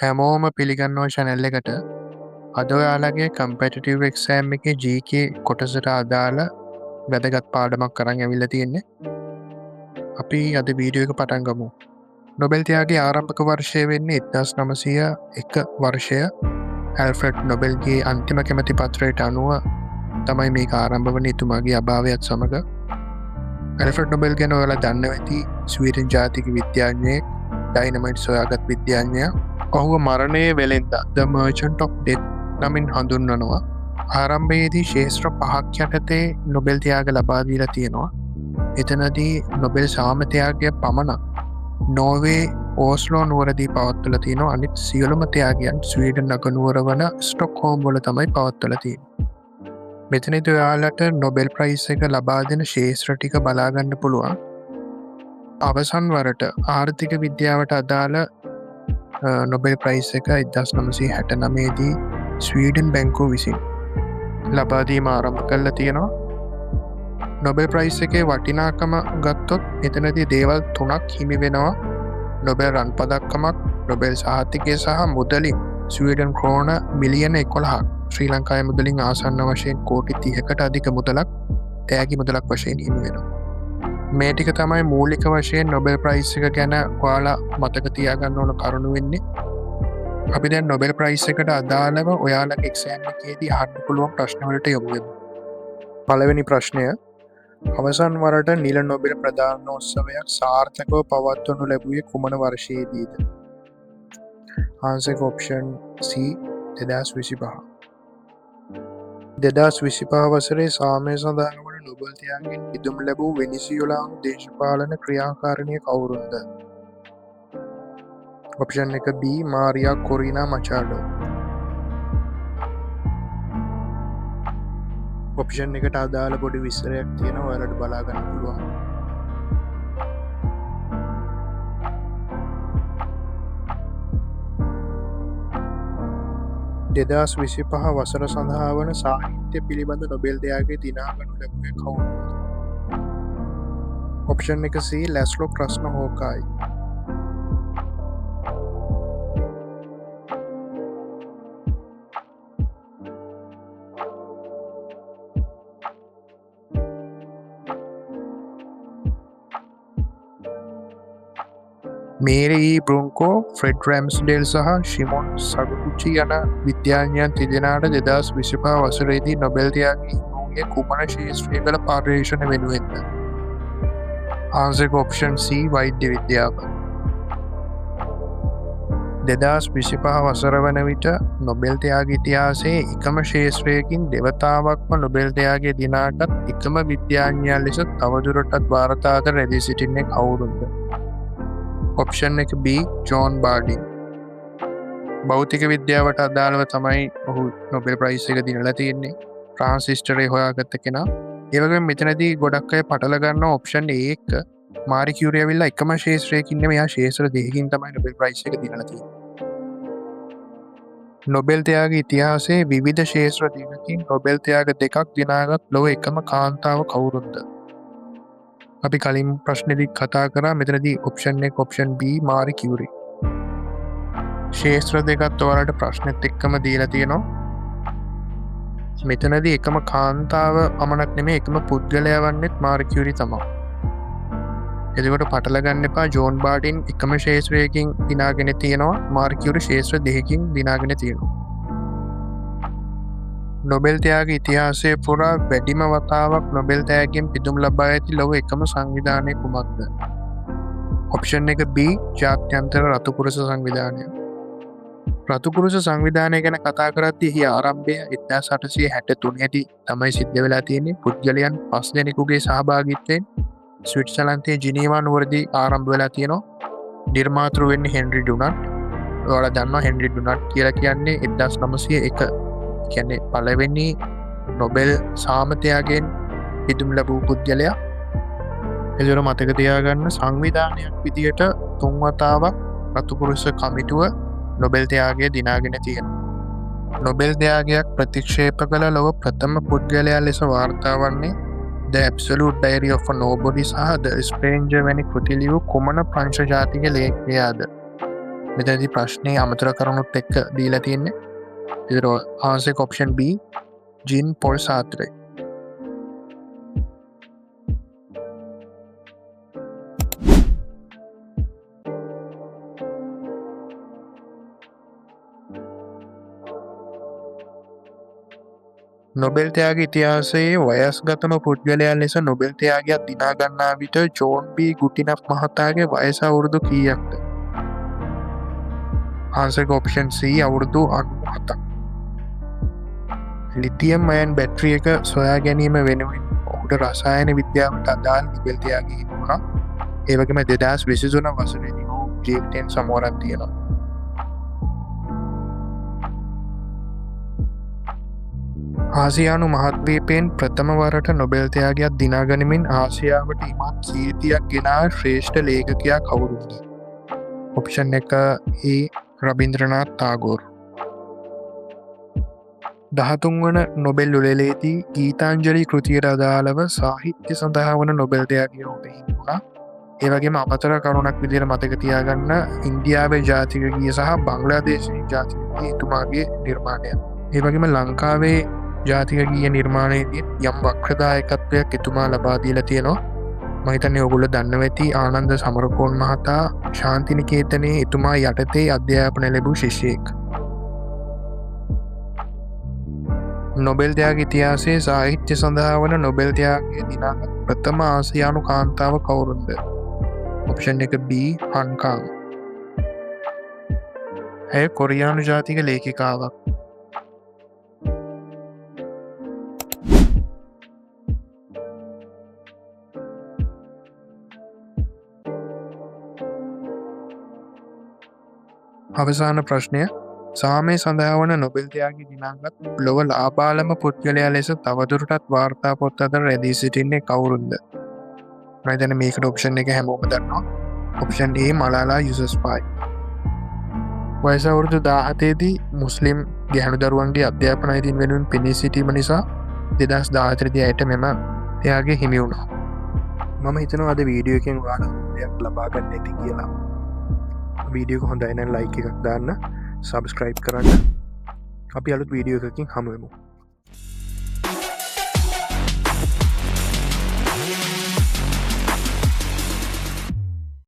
හැමෝම පිළිගන්නවා channel එකට. අද ඔයාලගේ competitive exam එකේ GK කොටසට අදාළ වැදගත් පාඩමක් අරන් ඇවිල්ලා තියෙන්නේ. අපි අද වීඩියෝ එක පටන් ගමු. නොබෙල් ත්‍යාගයේ ආරම්භක වර්ෂය වෙන්නේ 1901 වර්ෂය. ඇල්ෆ්‍රඩ් නොබෙල්ගේ අන්තිම කැමැති පත්‍රයට අනුව තමයි මේක ආරම්භ වුණේ එතුමාගේ අභාවයත් සමග. ඇල්ෆ්‍රඩ් නොබෙල් ගැන ඔයාලා දන්නවා ඇති. ස්වීඩන් ජාතික විද්‍යාඥයෙක්, ඩයිනමයිට් සොයාගත් විද්‍යාඥයා. ඔහුව මරණයේ වෙලෙන්දා The Merchant of Death නමින් හඳුන්වනවා. ආරම්භයේදී ශේෂ්ත්‍ර 5ක් යටතේ නොබෙල් ත්‍යාග ලබා දීලා තියෙනවා. එතනදී නොබෙල් සාම ත්‍යාගය පමණක් නෝර්වේ ඕස්ලෝ නුවරදී පවත්වලා තියෙනවා. අනිත් සියලුම ත්‍යාගයන් ස්වීඩන් නගරනුවර වන ස්ටොක්හෝම් වල තමයි පවත්වලා තියෙන්නේ. මෙතනදී ඔයාලට නොබෙල් ප්‍රයිස් එක ලබා දෙන ශේෂ්ත්‍ර ටික බලා ගන්න පුළුවන්. අවසන් වරට ආර්ථික විද්‍යාවට අදාළ නොබෙල් ප්‍රයිස් එක 1969 දී ස්වීඩන් බැංකුව විසින් ලබා දීම ආරම්භ කරලා තියෙනවා. නොබෙල් ප්‍රයිස් එකේ වටිනාකම ගත්තොත් එතනදී දේවල් 3ක් හිමි වෙනවා. නොබෙල් රන් පදක්කමක්, නොබෙල් සහතිකය සහ මුදලින් ස්වීඩන් ක්‍රෝන මිලියන 11ක්, ශ්‍රී ලංකාවේ මුදලින් ආසන්න වශයෙන් කෝටි 30කට අධික මුදලක් තෑගි මුදලක් වශයෙන් හිමි වෙනවා. මේ ටික තමයි මූලික වශයෙන් නොබෙල් ප්‍රයිස් එක ගැන ඔයාලා මතක තියාගන්න ඕන කරුණු වෙන්නේ. අපි දැන් නොබෙල් ප්‍රයිස් එකට අදාළව ඔයාලගේ එක්සෑම් එකේදී අහන්න පුළුවන් ප්‍රශ්න වලට යමු වෙමු. පළවෙනි ප්‍රශ්නය: අවසන් වරට නිල නොබෙල් ප්‍රදානෝත්සවයක් සාර්ථකව පවත්වනු ලැබුවේ කුමන වර්ෂයේදීද? ආන්සර් එක ඔප්ෂන් C 2025. 2025 වසරේ සාමය සඳහා වන නොබෙල් ත්‍යාගයෙන් පිදුම් ලැබූ වෙනිසියුලානු දේශපාලන ක්‍රියාකාරිණිය කවුරුන්ද? ඔප්ෂන් එක B මාරියා කොරිනා මචාඩෝ. ඔප්ෂන් එකට අදාළ පොඩි විස්තරයක් තියෙනවා, ඔයාලට බලා ගන්න පුළුවන්. දෙදස් 25 වසර සඳහා වන සාහිත්‍ය පිළිබඳ නොබෙල් ත්‍යාගය දිනාගනු ලැබුවේ කවුරුන්ද? ඔප්ෂන් එක C ලැස්ලෝ ක්‍රස්නහෝකායි. මේරී බ්‍රුන්කෝ, ෆ්‍රෙඩ් රැම්ස්ඩේල් සහ ශිමොන් සගුචි යන විද්‍යාඥයන් තිදෙනාට 2025 වසරේදී නොබෙල් ත්‍යාගය හිමිවූයේ කුමන ක්ෂේත්‍රයේ කළ පර්යේෂණ වෙනුවෙන්ද? ආන්සර් එක ඔප්ෂන් C වෛද්‍ය විද්‍යාව. 2025 වසර වන විට නොබෙල් ත්‍යාග ඉතිහාසයේ එකම ක්ෂේත්‍රයකින් දෙවතාවක්ම නොබෙල් ත්‍යාගය දිනාගත් එකම විද්‍යාඥයා ලෙස තවදුරටත් වාර්තාගත රැඳී සිටින්නේ කවුරුන්ද? ඔප්ෂන් එක B ජෝන් බාඩින්. භෞතික විද්‍යාවට අදාළව තමයි ඔහු නොබෙල් ප්‍රයිස් එක දිනලා තියෙන්නේ. ට්‍රාන්සිස්ටරේ හොයාගත්ත කෙනා. ඒ වගේම මෙතනදී ගොඩක් අය පටල ගන්නවා ඔප්ෂන් A එක මාරි කියුරි ඇවිල්ලා එකම ක්ෂේත්‍රයකින් නෙමෙයි, එයා ක්ෂේත්‍ර දෙකකින් තමයි නොබෙල් ප්‍රයිස් එක දිනලා තියෙන්නේ. නොබෙල් ත්‍යාග ඉතිහාසයේ විවිධ ක්ෂේත්‍ර දෙකකින් නොබෙල් ත්‍යාග දෙකක් දිනාගත් ලොව එකම කාන්තාව කවුරුන්ද? අපි කලින් ප්‍රශ්නෙදි කතා කරා. මෙතනදී ඔප්ෂන් එක ඔප්ෂන් B මාරි කියුරි. ක්ෂේත්‍ර දෙකත් ඔයාලට ප්‍රශ්නෙත් එක්කම දීලා තියෙනවා. මෙතනදී එකම කාන්තාව පමණක් නෙමෙයි, එකම පුද්ගලයා වන්නෙත් මාරි කියුරි තමයි. එතකොට පටල ගන්න එපා. ජෝන් බාඩින් එකම ක්ෂේත්‍රයකින් දිනාගෙන තියෙනවා, මාරි කියුරි ක්ෂේත්‍ර දෙකකින් දිනාගෙන තියෙනවා. නොබෙල් ත්‍යාග ඉතිහාසයේ පුරා වැඩිම වතාවක් නොබෙල් ත්‍යාගයෙන් පිදුම් ලබා ඇති ලොව එකම සංවිධානය කුමක්ද? ඔප්ෂන් එක B ජාත්‍යන්තර රතුකුරුස සංවිධානය. රතුකුරුස සංවිධානය ගැන කතා කරද්දී එහි ආරම්භය 1863 දී තමයි සිද්ධ වෙලා තියෙන්නේ. පුද්ගලයන් 5 දෙනෙකුගේ සහභාගීත්වයෙන් ස්විට්සර්ලන්තයේ ජිනීවා නුවරදී ආරම්භ වෙලා තියෙනවා. නිර්මාතෘ වෙන්නේ හෙන්රි ඩුනට්. ඔයාලා දන්නවා හෙන්රි ඩුනට් කියලා කියන්නේ 1901 කියන්නේ පළවෙනි නොබෙල් සාම ත්‍යාගයෙන් පිදුම් ලැබූ පුද්ගලයා. එදිර මතක තියාගන්න සංවිධානයක් විදියට 3 වතාවක් රතුකුරුස කමිටුව නොබෙල් ත්‍යාගය දිනාගෙන තියෙනවා. නොබෙල් ත්‍යාගයක් ප්‍රතික්ෂේප කළ ලොව ප්‍රථම පුද්ගලයා ලෙස වාර්තා වන්නේ The Absolute Diary of a Nobody සහ The Stranger වැනි කෘති ලියූ කුමන ප්‍රංශ ජාතික ලේඛකයාද? මෙතැදි ප්‍රශ්නය අමතර කරුණුත් එක්ක දීලා තියෙන්නේ. ඉදිර ආන්සර් ඔප්ෂන් B ජීන් පොල් සාත්‍රය. නොබෙල් ත්‍යාග ඉතිහාසයේ වයස්ගතම පුද්ගලයා ලෙස නොබෙල් ත්‍යාගයක් දිනා ගන්නා විට ජෝන් බී ගුටිනෆ් මහතාගේ වයස අවුරුදු කීයක්ද? ආන්සර් ඔප්ෂන් C අවුරුදු 97ක්. ලිතියම් අයන් බැටරි එක සොයා ගැනීම වෙනුවෙන් ඔහුට රසායන විද්‍යාවට අදාළ නොබෙල් ත්‍යාගය හිමිවුණා. ඒ වගේම 2023 වසරේදී ඔහු ජීවිතයෙන් සමවරක් තියෙනවා. ආසියානු මහද්වීපයෙන් ප්‍රථම වරට නොබෙල් ත්‍යාගයක් දිනා ගනිමින් ආසියාවට ඉමත් කීර්තියක් ගෙනා ශ්‍රේෂ්ඨ ලේඛකයා කවුරුද? Option 1 A Rabindranath Tagore. 13 වන නොබෙල් උළෙලේදී ගීතාංජලි කෘතියට අදාළව සාහිත්‍ය සඳහා වන නොබෙල් ත්‍යාගය ඔහුට හිමිවුණා. ඒ වගේම අමතර කරුණක් විදිහට මතක තියාගන්න ඉන්දියාවේ ජාතික ගීය සහ බංග්ලාදේශයේ ජාතික ගීය එතුමාගේ නිර්මාණයක්. ඒ වගේම ලංකාවේ ජාතික ගීය නිර්මාණයේදී යම් වක්‍රදායකත්වයක් එතුමා ලබා දීලා තියෙනවා. මම හිතන්නේ ඔයගොල්ලෝ දන්නවා ඇති ආනන්ද සමරකෝන් මහතා ශාන්තිනිකේතනයේ එතුමා යටතේ අධ්‍යාපනය ලැබූ ශිෂ්‍යයෙක්. නොබෙල් ත්‍යාග ඉතිහාසයේ සාහිත්‍ය සඳහා වන නොබෙල් ත්‍යාගය දිනාගත් ප්‍රථම ආසියානු කාන්තාව කවුරුන්ද? Option 1 B Han Kang. ඇය කොරියානු ජාතික ලේඛිකාවක්. අවසාන ප්‍රශ්නය සාමය සඳහා වන නොබෙල් ත්‍යාගය දිනාගත් ලොව ලාබාලම පුද්ගලයා ලෙස තවදුරටත් වාර්තා පොත් අතර රැඳී සිටින්නේ කවුරුන්ද? මම හිතන්නේ මේකට ඔප්ෂන් එක හැමෝම දන්නවා. Option A මලාලා යුසුෆ්සායි. වයස අවුරුදු 17 දී මුස්ලිම් ගැහැණු දරුවන්ගේ අධ්‍යාපන අයිතීන් වෙනුවෙන් පෙනී සිටීම නිසා 2014 දී ඇයට මෙම ත්‍යාගය හිමි වුණා. මම හිතනවා අද වීඩියෝ එකෙන් ඔයාලා දෙයක් ලබා ගන්න ඇති කියලා. වීඩියෝ එක හොඳයි නම් ලයික් එකක් දාන්න, සබ්ස්ක්‍රයිබ් කරන්න. අපි අලුත් වීඩියෝ එකකින් හමු වෙමු.